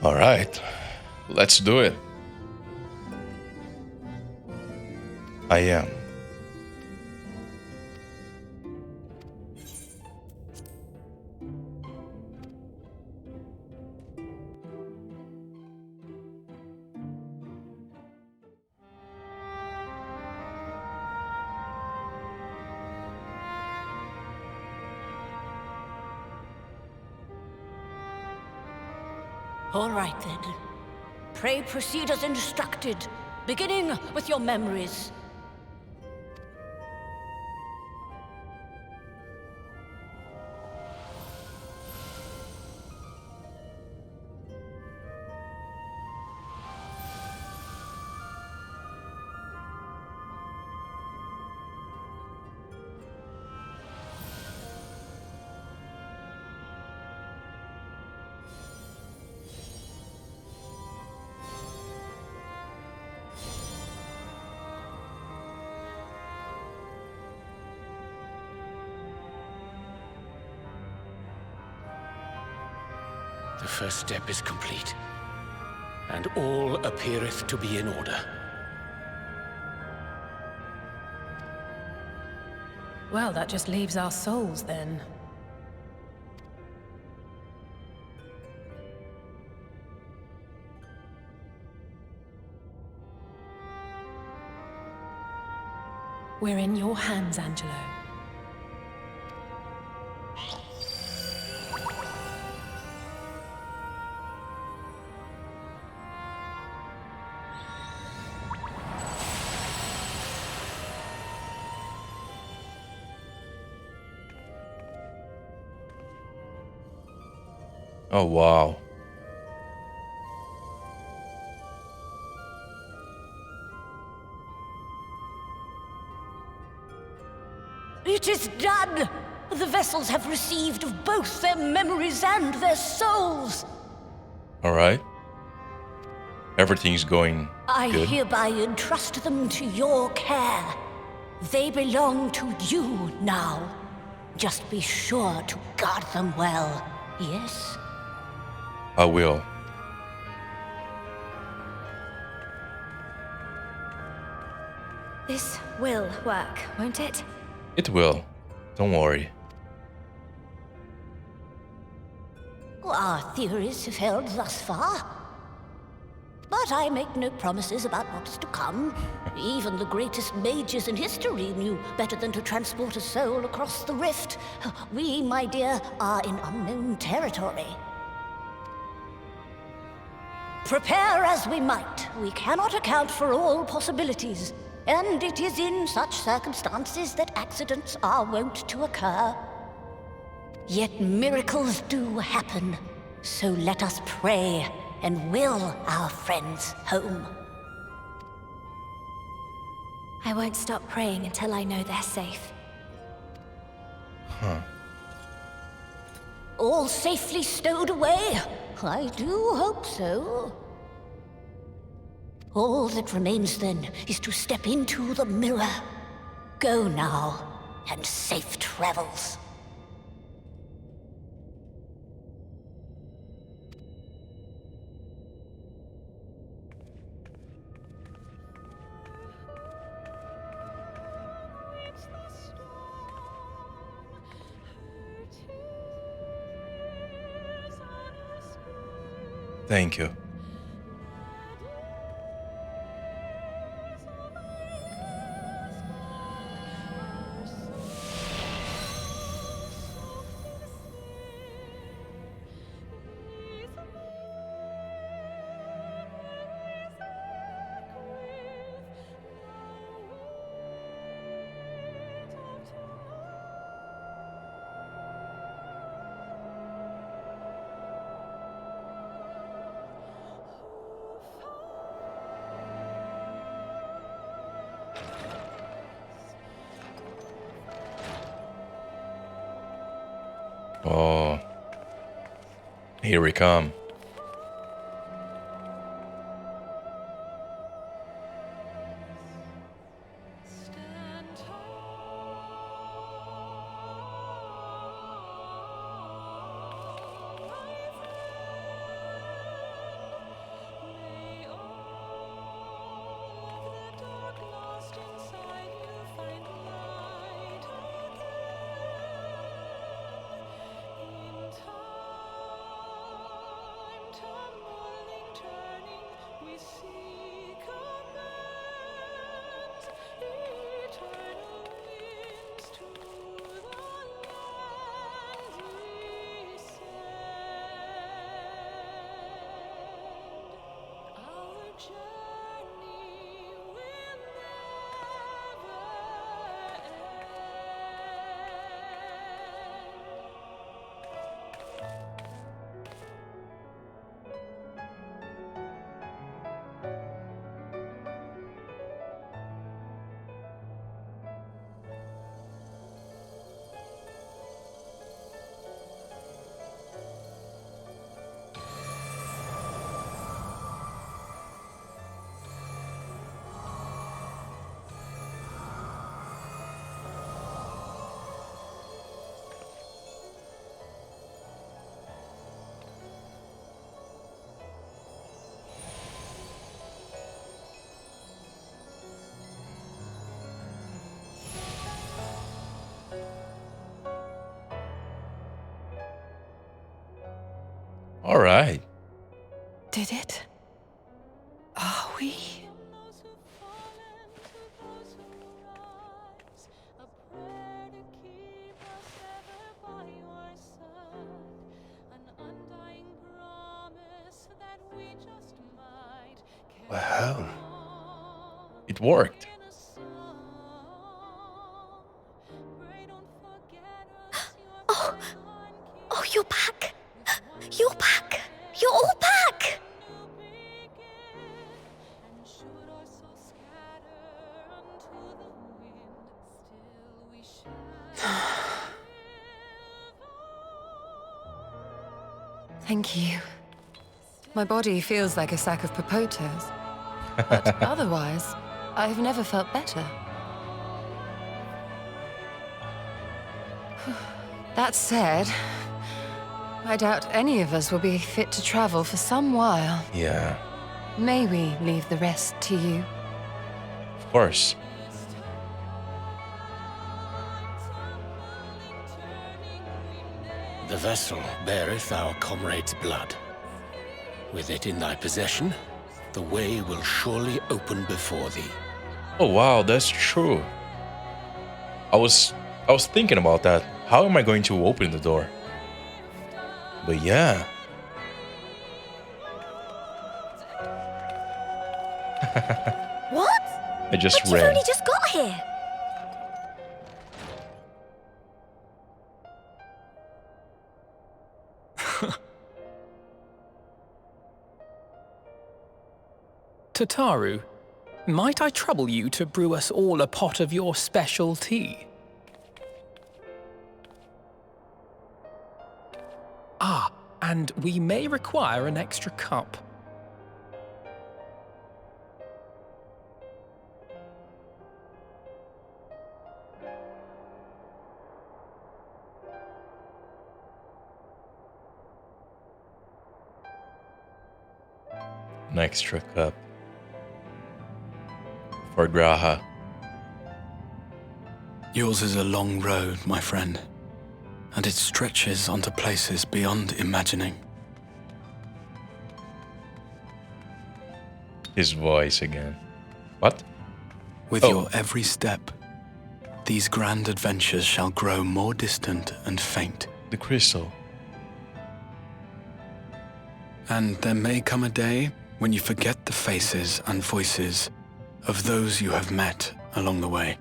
All right, let's do it. I am. All right, then. Pray proceed as instructed, beginning with your memories. The first step is complete, and all appeareth to be in order. Well, that just leaves our souls, then. We're in your hands, Angelo. Oh, wow. It is done! The vessels have received of both their memories and their souls! All right. Everything's going I good. hereby entrust them to your care. They belong to you now. Just be sure to guard them well, yes? I will. This will work, won't it? It will. Don't worry. Our theories have held thus far. But I make no promises about what's to come. Even the greatest mages in history knew better than to transport a soul across the rift. We, my dear, are in unknown territory. Prepare as we might, we cannot account for all possibilities. And it is in such circumstances that accidents are wont to occur. Yet miracles do happen. So let us pray and will our friends home. I won't stop praying until I know they're safe. Huh. All safely stowed away? I do hope so. All that remains then is to step into the mirror. Go now, and safe travels. Thank you. Oh, here we come. All right. Did it? Are we? Well, it worked. Oh, you're back. You're back. You're all back. Thank you. My body feels like a sack of potatoes. But otherwise, I've never felt better. That said, I doubt any of us will be fit to travel for some while. Yeah, May we leave the rest to you? of course. The vessel beareth our comrade's blood. With it in thy possession, the way will surely open before thee. Oh wow, that's true. I was thinking about that. How am I going to open the door? But yeah. What? I just But you've ran. only just got here. Tataru, might I trouble you to brew us all a pot of your special tea? Ah, and we may require an extra cup. An extra cup. For Graha. Yours is a long road, my friend, and it stretches onto places beyond imagining. His voice again. What? With Oh. your every step, these grand adventures shall grow more distant and faint. The crystal. And there may come a day when you forget the faces and voices of those you have met along the way.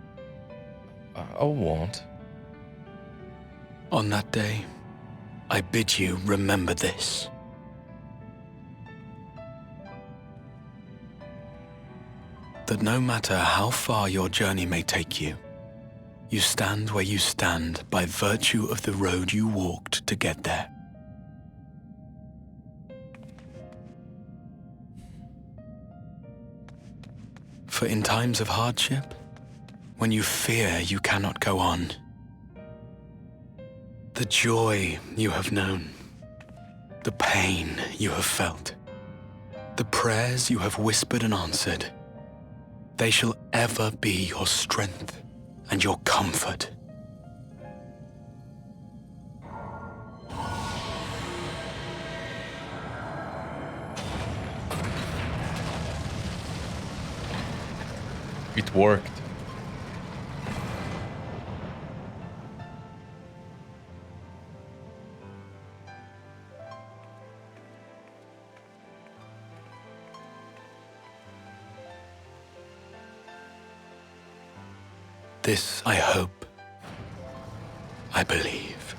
I won't. On that day, I bid you remember this. That no matter how far your journey may take you, you stand where you stand by virtue of the road you walked to get there. For in times of hardship, when you fear you cannot go on, the joy you have known, the pain you have felt, the prayers you have whispered and answered, they shall ever be your strength and your comfort. It worked. This I hope, I believe,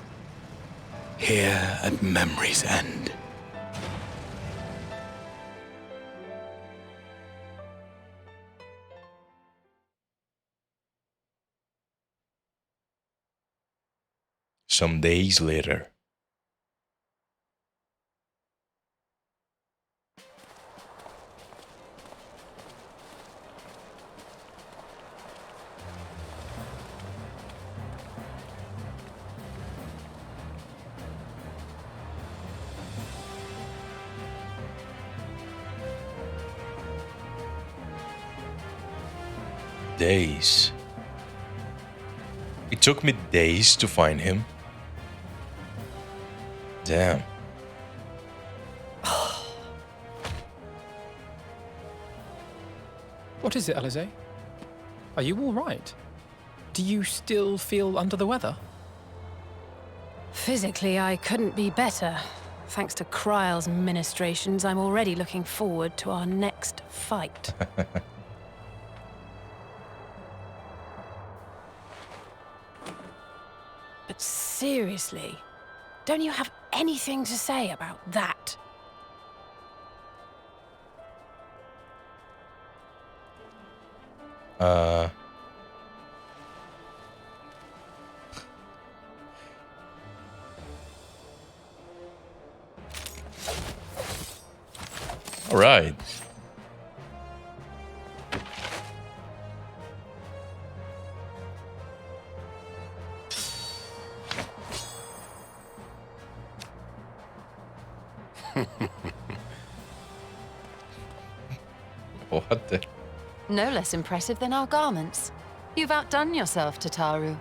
here at memory's end. Some days later. Days. It took me days to find him. Damn. What is it, Alize? Are you all right? Do you still feel under the weather? Physically, I couldn't be better. Thanks to Kryle's ministrations, I'm already looking forward to our next fight. But seriously, don't you have anything to say about that? All right. What the? No less impressive than our garments. You've outdone yourself, Tataru.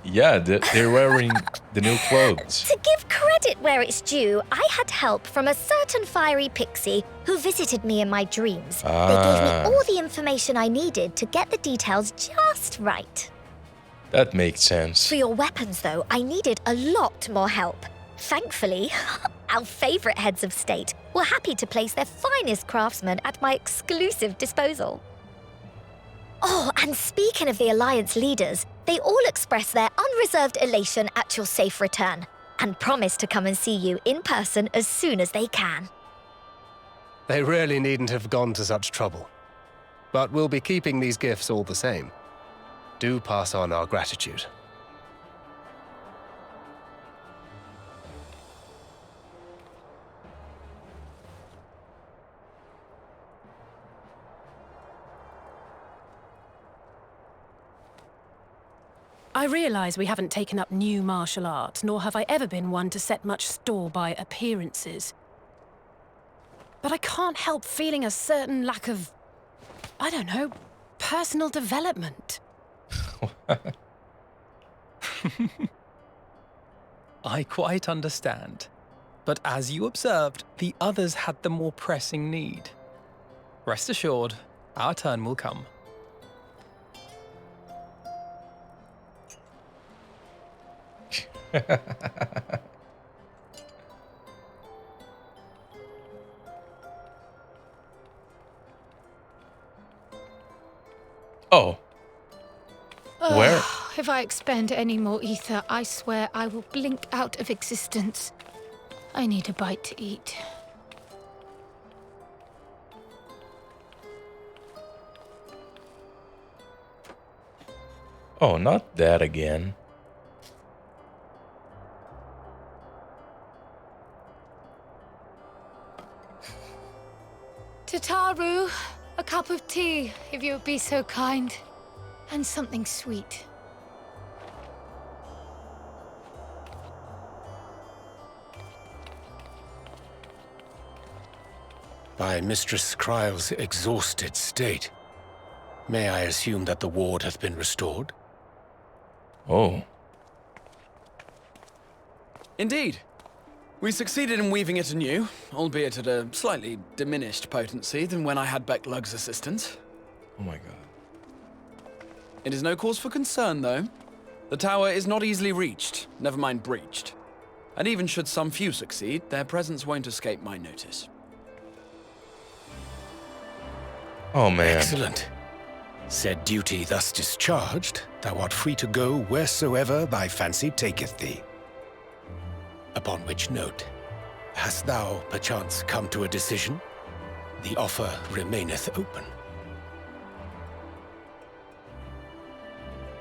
Yeah, they're wearing the new clothes. To give credit where it's due, I had help from a certain fiery pixie who visited me in my dreams. They gave me all the information I needed to get the details just right. That makes sense. For your weapons, though, I needed a lot more help. Thankfully, our favorite heads of state were happy to place their finest craftsmen at my exclusive disposal. Oh, and speaking of the Alliance leaders, they all expressed their unreserved elation at your safe return and promise to come and see you in person as soon as they can. They really needn't have gone to such trouble. But we'll be keeping these gifts all the same. Do pass on our gratitude. I realize we haven't taken up new martial arts, nor have I ever been one to set much store by appearances. But I can't help feeling a certain lack of, I don't know, personal development. I quite understand. But as you observed, the others had the more pressing need. Rest assured, our turn will come. Oh. Where? If I expend any more ether, I swear I will blink out of existence. I need a bite to eat. Oh, not that again. Tataru, a cup of tea, if you would be so kind. And something sweet. By Mistress Kryle's exhausted state, may I assume that the ward hath been restored? Oh. Indeed. We succeeded in weaving it anew, albeit at a slightly diminished potency than when I had Becklug's assistance. Oh my god. It is no cause for concern, though. The tower is not easily reached, never mind breached. And even should some few succeed, their presence won't escape my notice. Oh man. Excellent. Said duty thus discharged, thou art free to go wheresoever thy fancy taketh thee. Upon which note, hast thou perchance come to a decision? The offer remaineth open.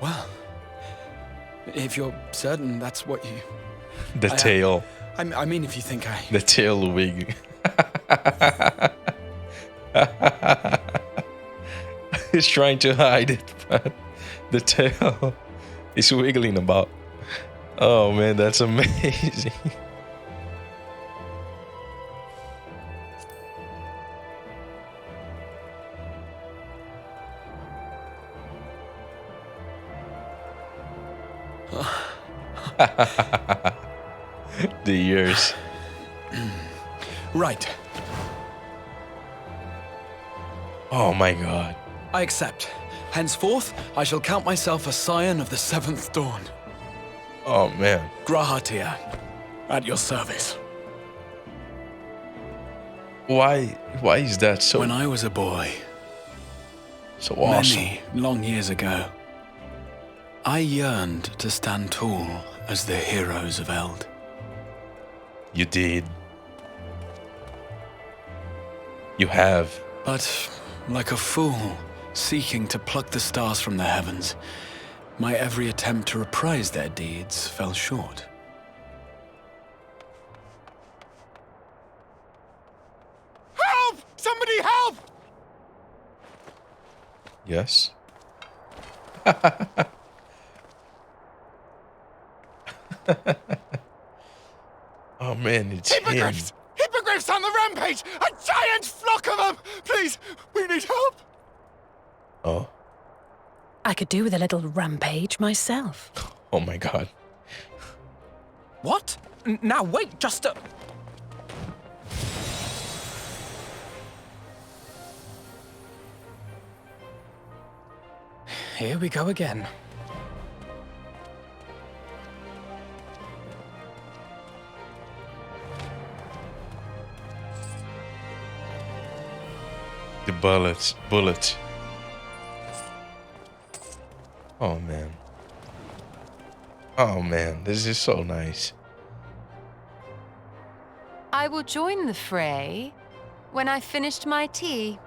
Well, if you're certain that's what you... The tail. I mean, if you think I... The tail wig. He's trying to hide it, but the tail is wiggling about. Oh man, that's amazing. The ears. Right. Oh my god. I accept. Henceforth, I shall count myself a scion of the seventh dawn. Oh man. Grahatia, at your service. Why is that so When I was a boy, so awesome? many long years ago, I yearned to stand tall as the heroes of Eld. You did. You have. But like a fool seeking to pluck the stars from the heavens, my every attempt to reprise their deeds fell short. Help! Somebody help! Yes. Oh man, it's him. Hippogriffs! Hippogriffs on the rampage! A giant flock of them! Please, we need help! Oh. I could do with a little rampage myself. Oh my god. What? Now wait, just a... Here we go again. The bullet. Oh man. Oh man, this is so nice. I will join the fray when I finished my tea.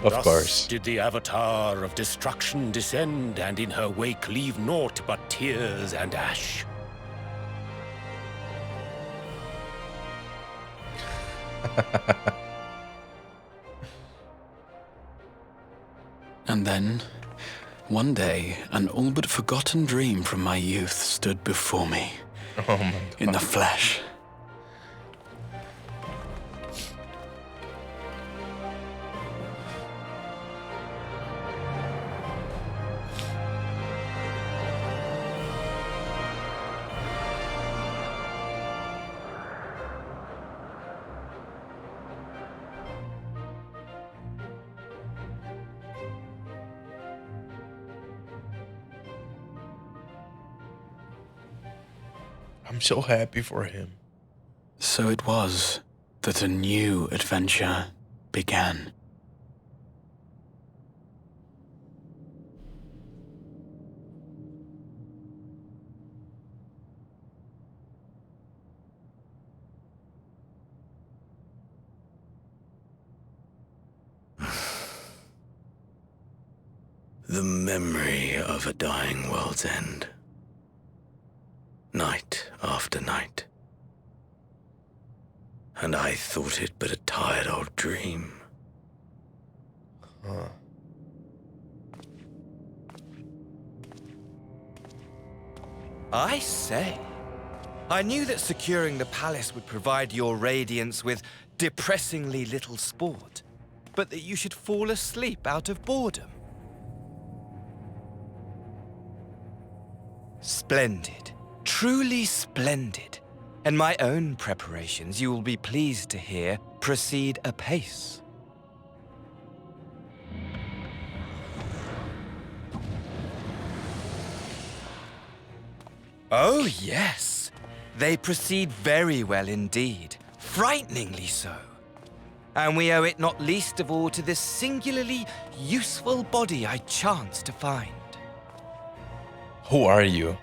Of Thus course. did the avatar of destruction descend, and in her wake leave naught but tears and ash. And then, one day, an all but forgotten dream from my youth stood before me, Oh my god. in the flesh. I'm so happy for him. So it was that a new adventure began. The memory of a dying world's end. Night after night. And I thought it but a tired old dream. Huh. I say, I knew that securing the palace would provide your radiance with depressingly little sport, but that you should fall asleep out of boredom. Splendid. Truly splendid. And my own preparations, you will be pleased to hear, proceed apace. Oh, yes. They proceed very well indeed. Frighteningly so. And we owe it not least of all to this singularly useful body I chanced to find. Who are you?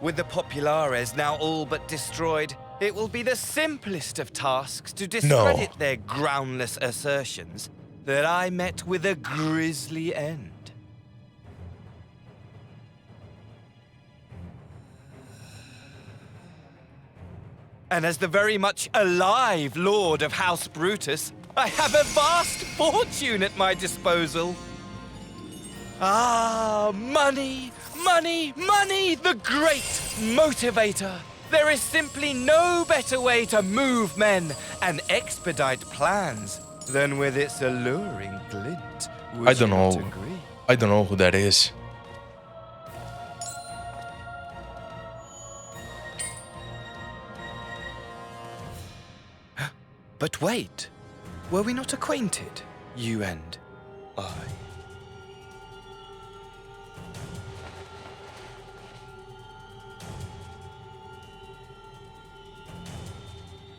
With the Populares now all but destroyed, it will be the simplest of tasks to discredit their groundless assertions that I met with a grisly end. And as the very much alive Lord of House Brutus, I have a vast fortune at my disposal. Ah, money, money, money, the great motivator. There is simply no better way to move men and expedite plans than with its alluring glint. I don't know. I don't know who that is. But wait, were we not acquainted, you and I?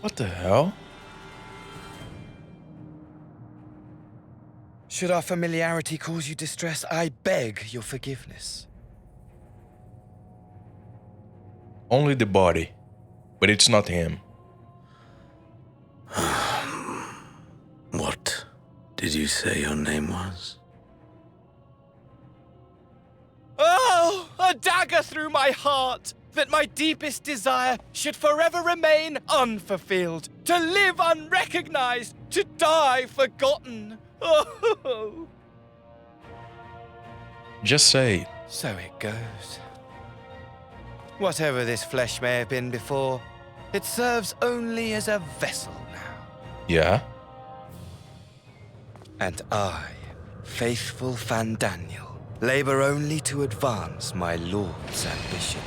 What the hell? Should our familiarity cause you distress, I beg your forgiveness. Only the body, but it's not him. What did you say your name was? Oh, a dagger through my heart! That my deepest desire should forever remain unfulfilled, to live unrecognized, to die forgotten. Oh. Just say it. So it goes. Whatever this flesh may have been before, it serves only as a vessel now. Yeah? And I, faithful Fandaniel, labor only to advance my lord's ambitions.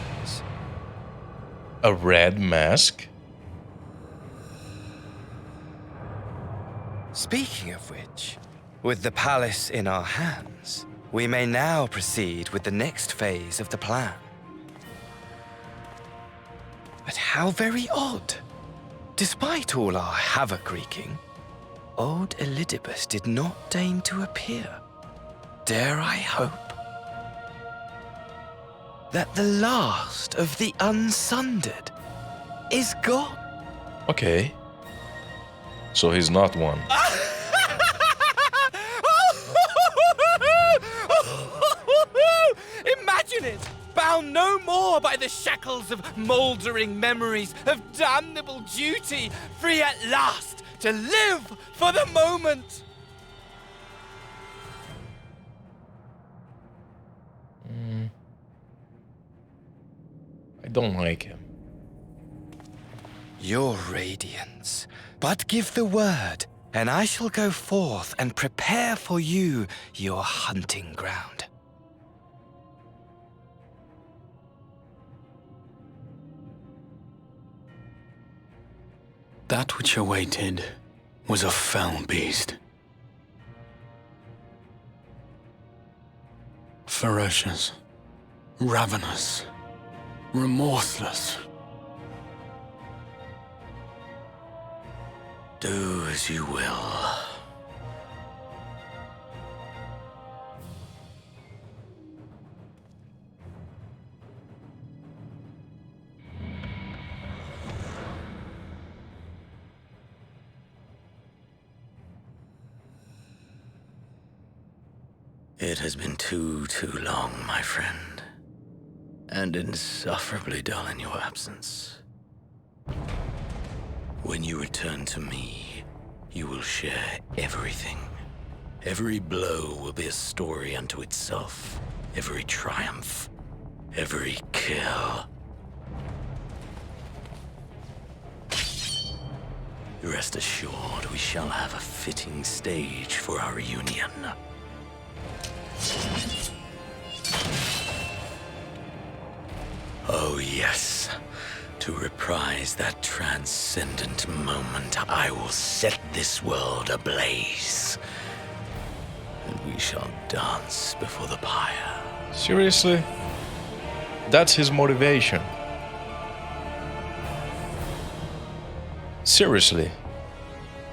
A red mask? Speaking of which, with the palace in our hands, we may now proceed with the next phase of the plan. But how very odd. Despite all our havoc-wreaking, old Elidibus did not deign to appear. Dare I hope that the last of the unsundered is gone? Okay. So he's not one. Imagine it! Bound no more by the shackles of mouldering memories, of damnable duty, free at last to live for the moment! I don't like him. Your radiance. But give the word, and I shall go forth and prepare for you your hunting ground. That which awaited was a fell beast. Ferocious, ravenous, remorseless. Do as you will. It has been too long, my friend, and insufferably dull in your absence. When you return to me, you will share everything. Every blow will be a story unto itself. Every triumph, every kill. Rest assured, we shall have a fitting stage for our reunion. Oh yes. To reprise that transcendent moment, I will set this world ablaze. And we shall dance before the pyre. Seriously? That's his motivation. Seriously.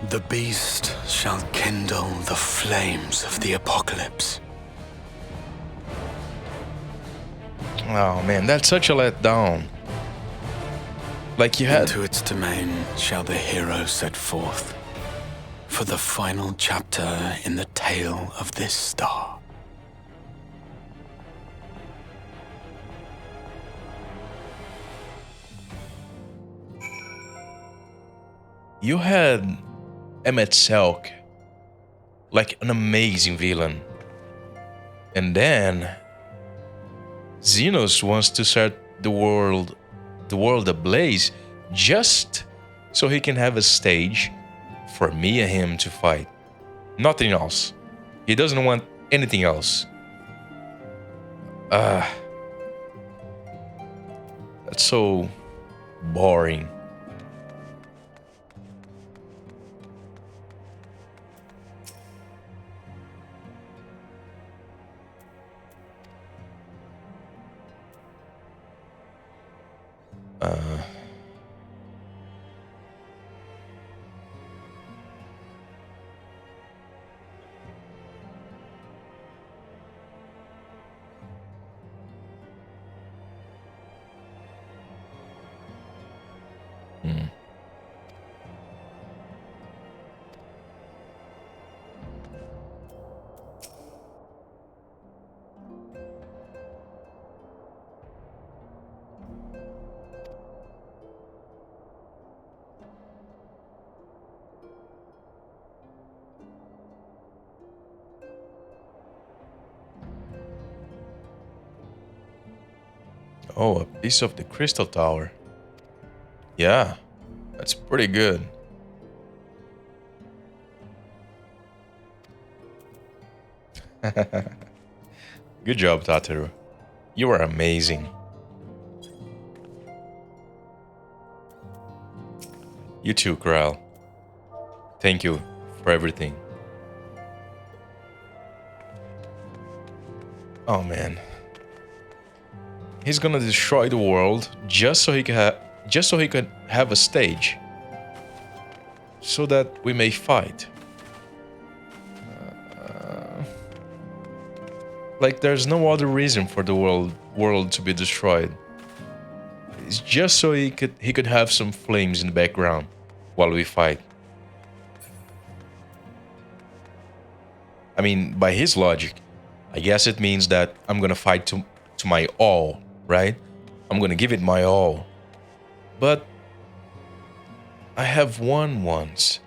The beast shall kindle the flames of the apocalypse. Oh man, that's such a letdown. Like you had... Into its domain shall the hero set forth for the final chapter in the tale of this star. You had MSQ, like an amazing villain. And then Xenos wants to set the world ablaze just so he can have a stage for me and him to fight. Nothing else. He doesn't want anything else. That's so boring. Oh, a piece of the crystal tower. Yeah, that's pretty good. Good job, Tataru. You are amazing. You too, Kral. Thank you for everything. Oh man. He's gonna destroy the world just so he can have a stage, so that we may fight. Like there's no other reason for the world to be destroyed. It's just so he could have some flames in the background while we fight. I mean, by his logic, I guess it means that I'm gonna fight to my all. Right? I'm gonna give it my all. But I have won once.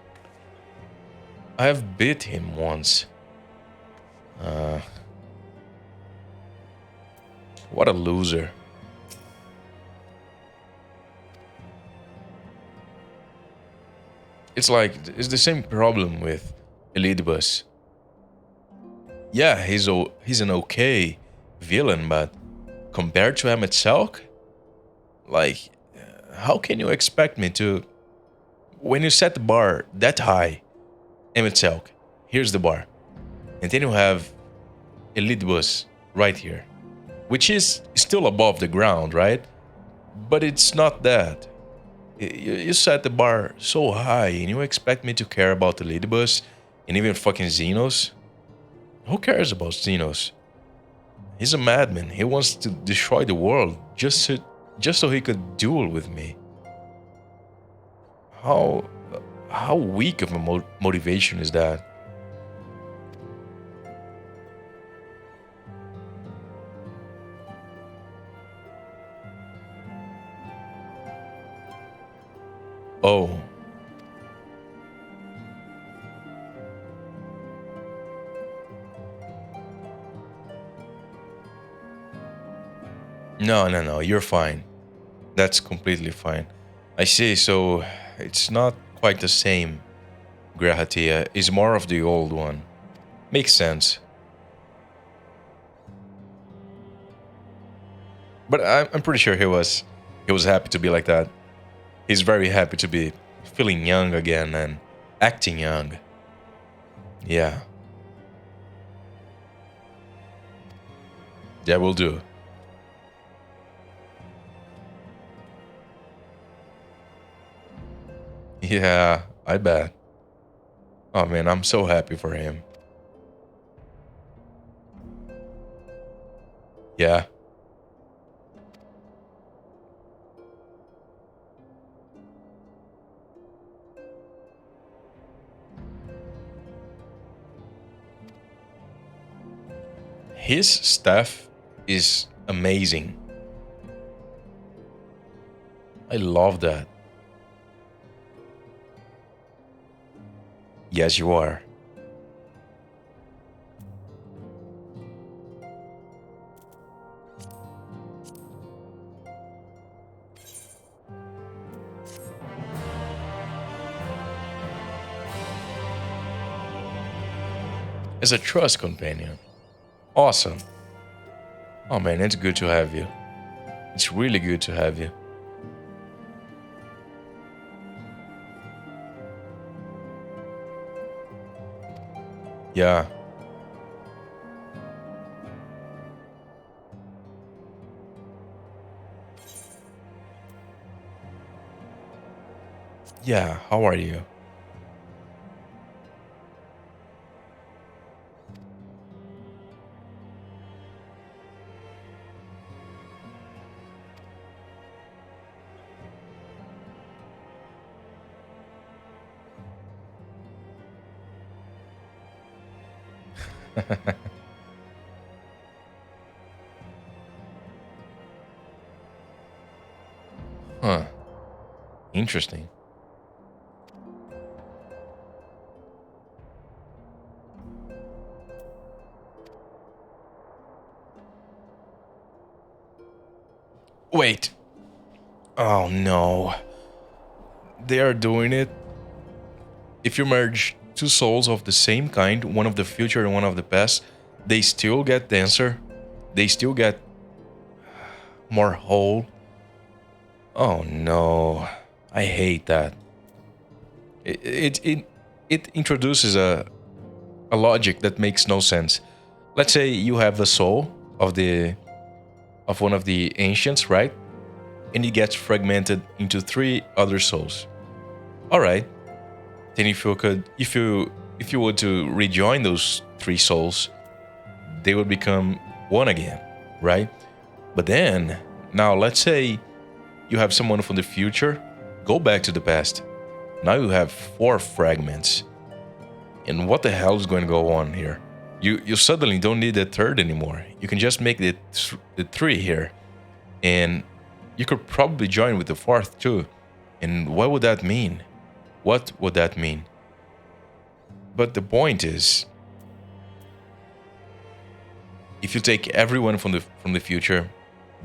I have beat him once. What a loser. It's the same problem with Elidibus. Yeah, he's an okay villain, but compared to MSQ, like, how can you expect me to... When you set the bar that high, MSQ, here's the bar. And then you have Elidibus right here, which is still above the ground, right? But it's not that. You set the bar so high and you expect me to care about Elidibus and even fucking Xenos? Who cares about Xenos? He's a madman. He wants to destroy the world just so he could duel with me. How weak of a motivation is that? Oh. No, you're fine. That's completely fine. I see, so it's not quite the same. Grahatia is more of the old one. Makes sense. But I'm pretty sure he was happy to be like that. He's very happy to be feeling young again and acting young. Yeah. That will do. Yeah, I bet. Oh man, I'm so happy for him. Yeah. His staff is amazing. I love that. Yes, you are. As a trust companion. Awesome. Oh man, it's good to have you. It's really good to have you. Yeah. Yeah, how are you? Huh. Interesting. Wait. Oh no. They are doing it. If you merge two souls of the same kind, one of the future and one of the past, they still get denser. They still get more whole. Oh no. I hate that. It introduces a logic that makes no sense. Let's say you have the soul of one of the ancients, right? And it gets fragmented into three other souls. All right. Then if you were to rejoin those three souls, they would become one again, right? But then, now let's say you have someone from the future go back to the past. Now you have four fragments. And what the hell is going to go on here? You suddenly don't need a third anymore. You can just make the three here. And you could probably join with the fourth too. And what would that mean? What would that mean? But the point is, if you take everyone from the future,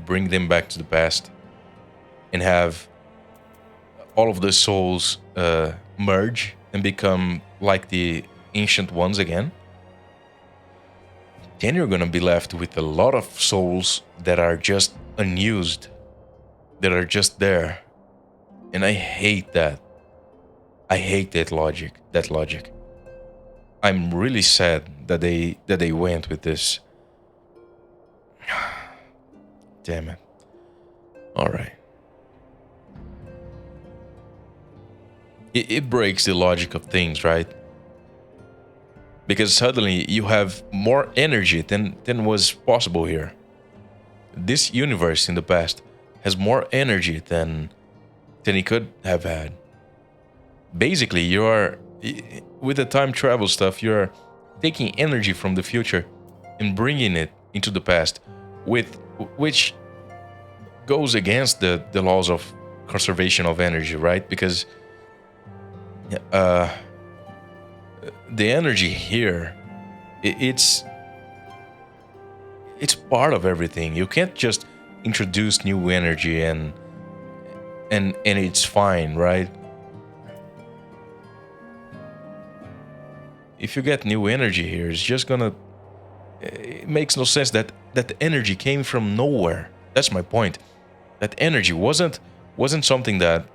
bring them back to the past, and have all of the souls merge and become like the ancient ones again, then you're gonna be left with a lot of souls that are just unused, that are just there. And I hate that. I hate that logic. I'm really sad that they went with this. Damn it. All right. It breaks the logic of things, right? Because suddenly you have more energy than was possible here. This universe in the past has more energy than it could have had. Basically, you are, with the time travel stuff, you're taking energy from the future and bringing it into the past, which goes against the laws of conservation of energy, right? Because the energy here, it's part of everything. You can't just introduce new energy and it's fine, right? If you get new energy here, it's just gonna... It makes no sense that the energy came from nowhere. That's my point. That energy wasn't something that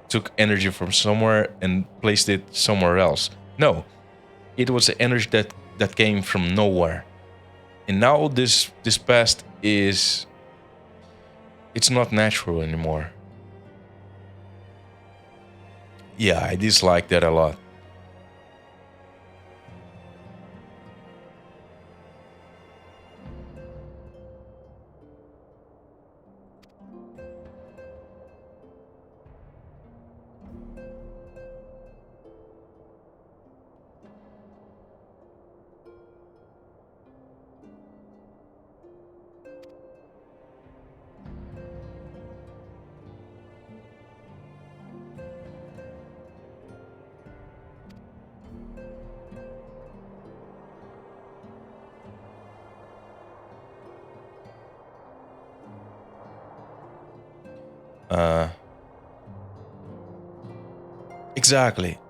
took energy from somewhere and placed it somewhere else. No, it was the energy that came from nowhere. And now this past is... It's not natural anymore. Yeah, I dislike that a lot.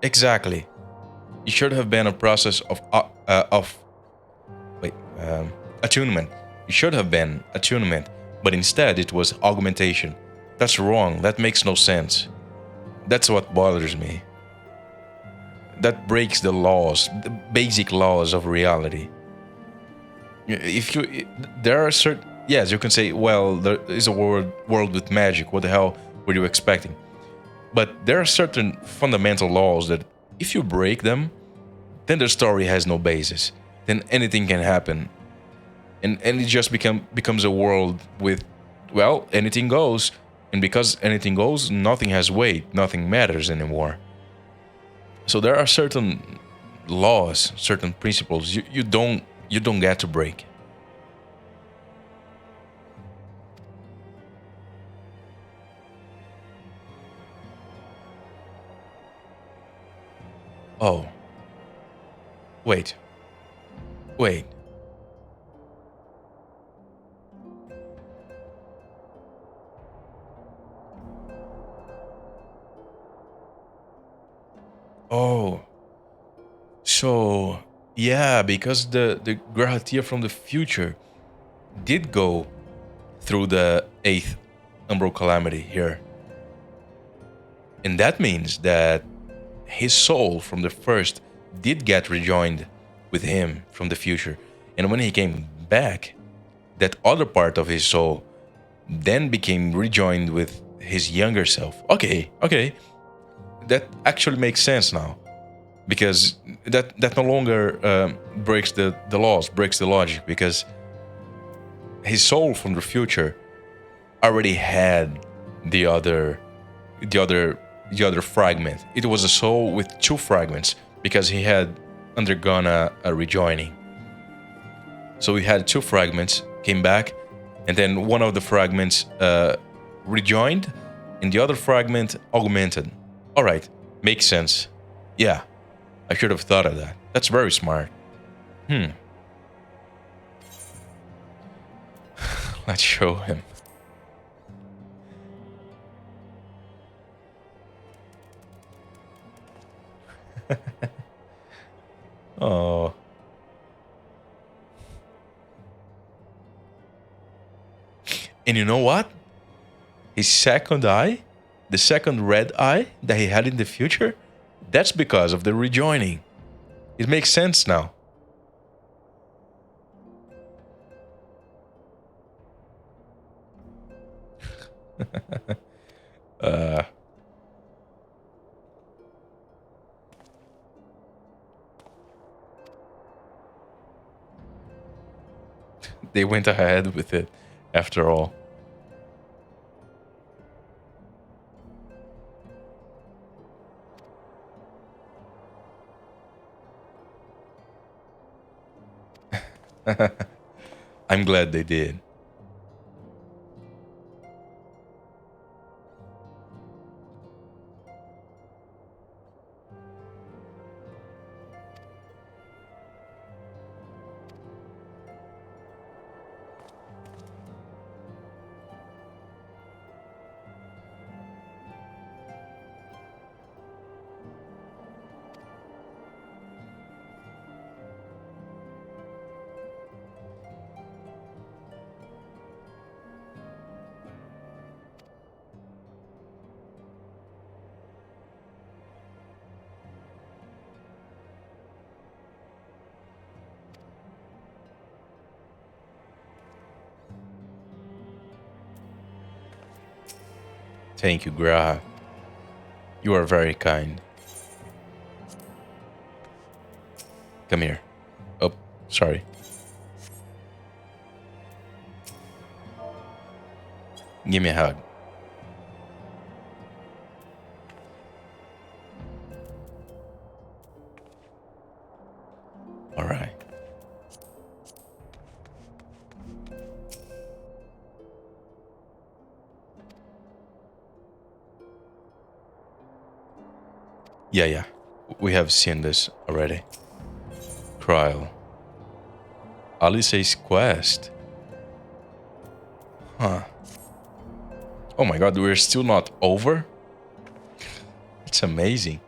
Exactly. It should have been a process of wait, attunement. It should have been attunement, but instead it was augmentation. That's wrong. That makes no sense. That's what bothers me. That breaks the laws, the basic laws of reality. If you, there are certain, yes, you can say, well, there is a world with magic. What the hell were you expecting? But there are certain fundamental laws that if you break them, then the story has no basis. Then anything can happen. And it just becomes a world with, well, anything goes. And because anything goes, nothing has weight, nothing matters anymore. So there are certain laws, certain principles you don't get to break. Oh. Wait. Oh. So, yeah, because the Grahatia from the future did go through the 8th Umbral Calamity here. And that means that his soul from the first did get rejoined with him from the future. And when he came back, that other part of his soul then became rejoined with his younger self. Okay. That actually makes sense now. Because that no longer breaks the laws, breaks the logic, because his soul from the future already had the other fragment. It was a soul with two fragments because he had undergone a rejoining. So he had two fragments, came back, and then one of the fragments rejoined, and the other fragment augmented. All right, makes sense. Yeah, I should have thought of that. That's very smart. Let's show him. Oh. And you know what? His second eye, the second red eye that he had in the future, that's because of the rejoining. It makes sense now. They went ahead with it after all. I'm glad they did. Thank you, Graha. You are very kind. Come here. Oh, sorry. Give me a hug. All right. Yeah. We have seen this already. Trial. Alice's quest. Huh. Oh my god, we're still not over? It's amazing.